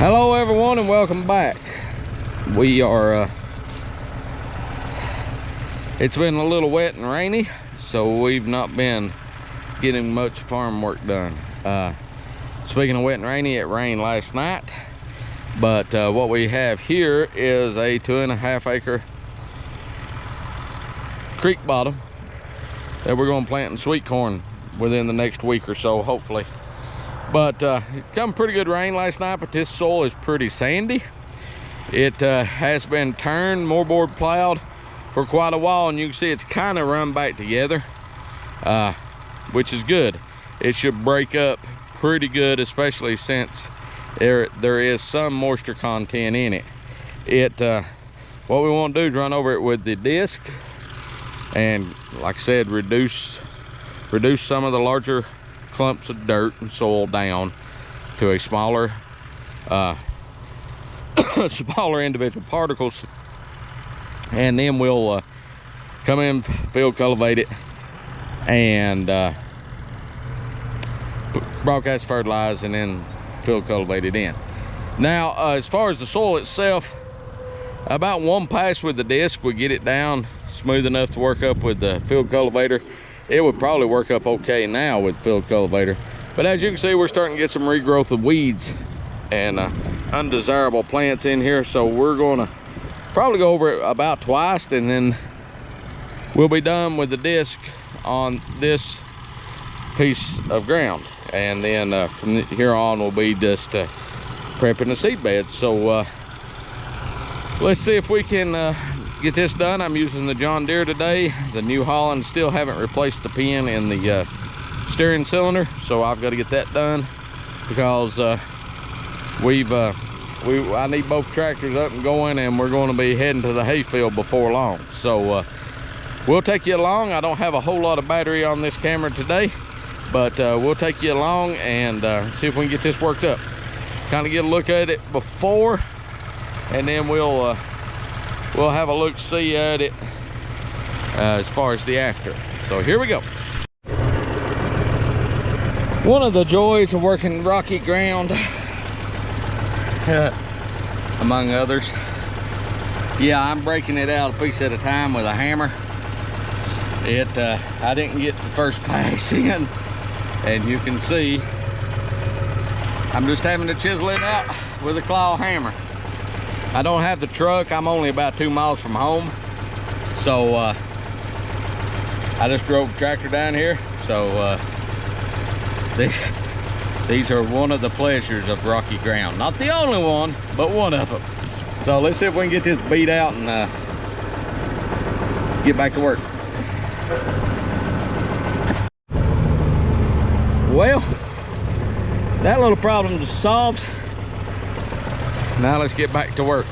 Hello everyone and welcome back. We are it's been a little wet and rainy, so we've not been getting much farm work done. Speaking of wet and rainy, it rained last night, but what we have here is a 2.5 acre creek bottom that we're going to plant in sweet corn within the next week or so, hopefully. But it come pretty good rain last night, but this soil is pretty sandy. It has been turned, moorboard plowed for quite a while, and you can see it's kind of run back together, which is good. It should break up pretty good, especially since there is some moisture content in it. What we want to do is run over it with the disc and, like I said, reduce some of the larger clumps of dirt and soil down to a smaller smaller individual particles, and then we'll come in, field cultivate it, and broadcast fertilize, and then field cultivate it in. Now as far as the soil itself, about one pass with the disc would get it down smooth enough to work up with the field cultivator. It would probably work up okay now with field cultivator, but as you can see, we're starting to get some regrowth of weeds and undesirable plants in here, so we're going to probably go over it about twice, and then we'll be done with the disc on this piece of ground, and then from here on we'll be just prepping the seed beds. So let's see if we can get this done. I'm using the John Deere today, the New Holland. Still haven't replaced the pin in the steering cylinder, so I've got to get that done, because I need both tractors up and going, and we're going to be heading to the hayfield before long. So we'll take you along. I don't have a whole lot of battery on this camera today, but we'll take you along and see if we can get this worked up. Kind of get a look at it before, and then we'll have a look-see at it as far as the after. So here we go. One of the joys of working rocky ground, among others, yeah, I'm breaking it out a piece at a time with a hammer. I didn't get the first pass in, and you can see I'm just having to chisel it out with a claw hammer. I don't have the truck. I'm only about 2 miles from home, so I just drove the tractor down here. So these are one of the pleasures of rocky ground. Not the only one, but one of them. So let's see if we can get this beat out and get back to work. Well, that little problem is solved. Now let's get back to work.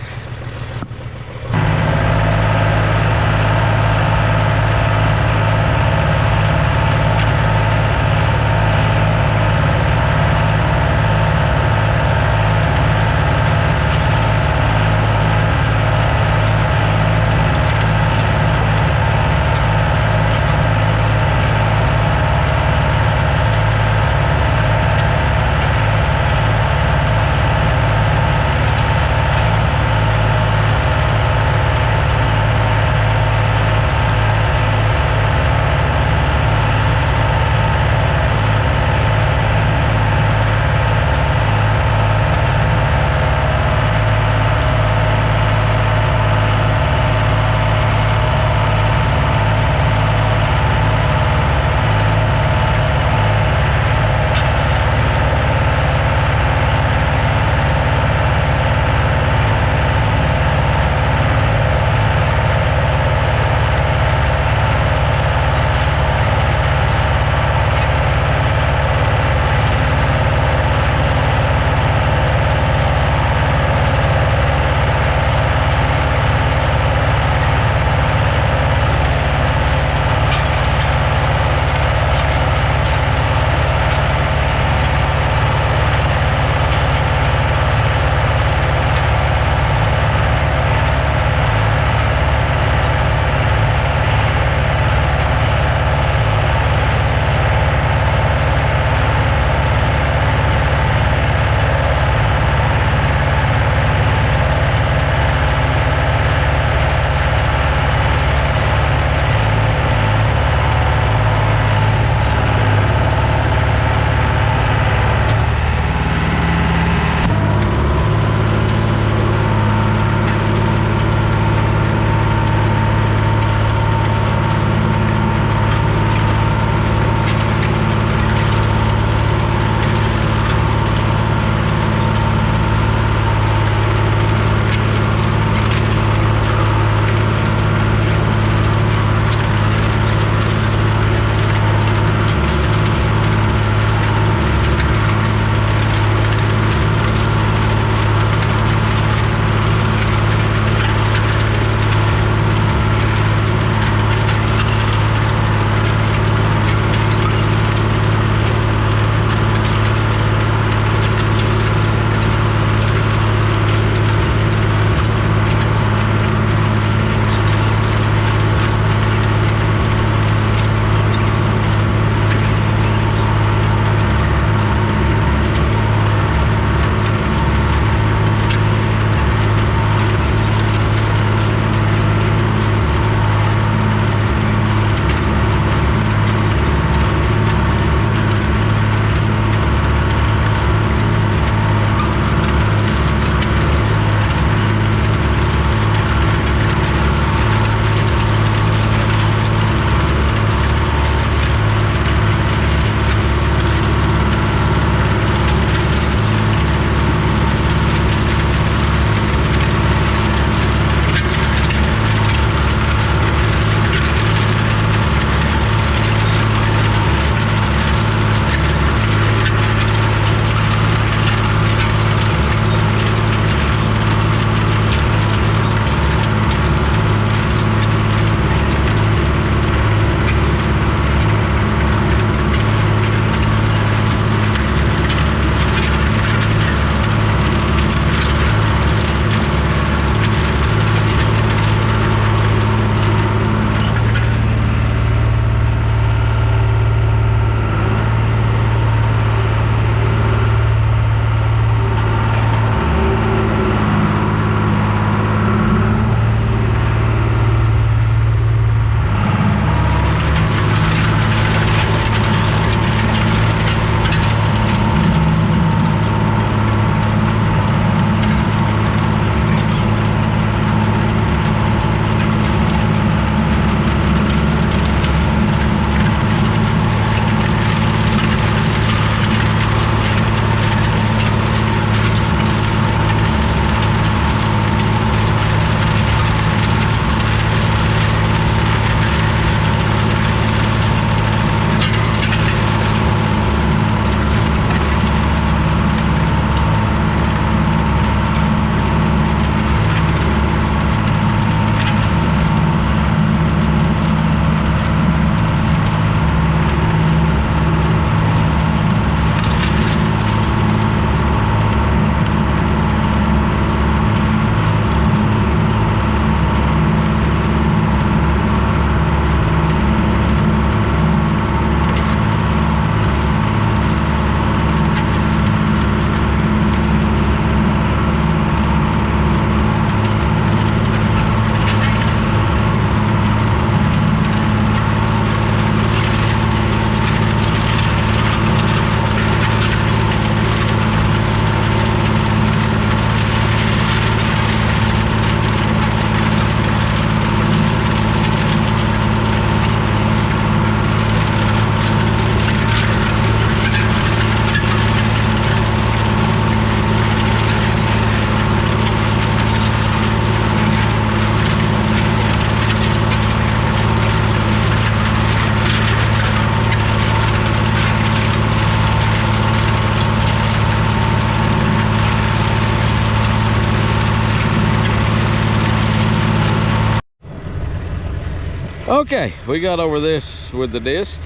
Okay, we got over this with the disc.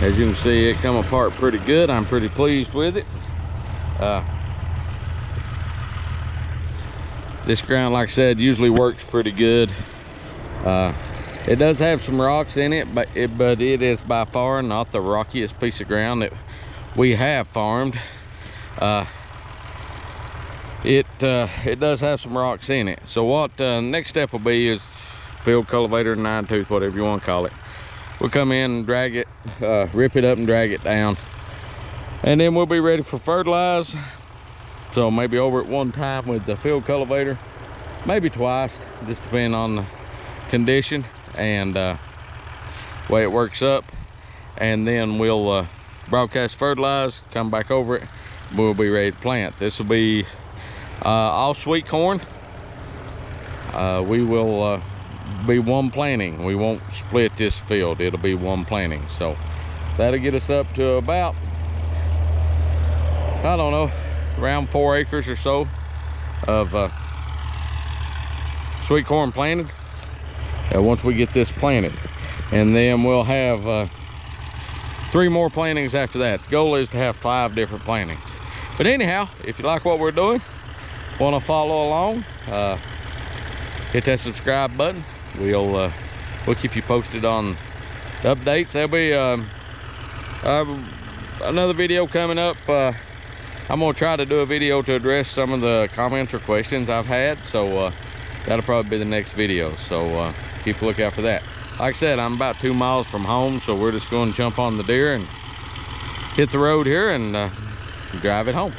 As you can see, it come apart pretty good. I'm pretty pleased with it. This ground, like I said, usually works pretty good. It does have some rocks in it, but it is by far not the rockiest piece of ground that we have farmed. It does have some rocks in it. So what next step will be is field cultivator, 9-tooth, whatever you want to call it. We'll come in and drag it, rip it up and drag it down, and then we'll be ready for fertilize. So maybe over at one time with the field cultivator, maybe twice, just depending on the condition and way it works up. And then we'll broadcast fertilize, come back over it, we'll be ready to plant. This will be all sweet corn. We will be one planting. We won't split this field, it'll be one planting. So that'll get us up to about, I don't know, around 4 acres or so of sweet corn planted once we get this planted. And then we'll have 3 more plantings after that. The goal is to have 5 different plantings. But anyhow, if you like what we're doing, want to follow along, hit that subscribe button. We'll keep you posted on the updates. There'll be another video coming up. I'm gonna try to do a video to address some of the comments or questions I've had, so that'll probably be the next video. So keep a lookout for that. Like I said, I'm about 2 miles from home, so we're just going to jump on the deer and hit the road here and drive it home.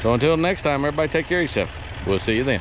So until next time, everybody take care of yourself. We'll see you then.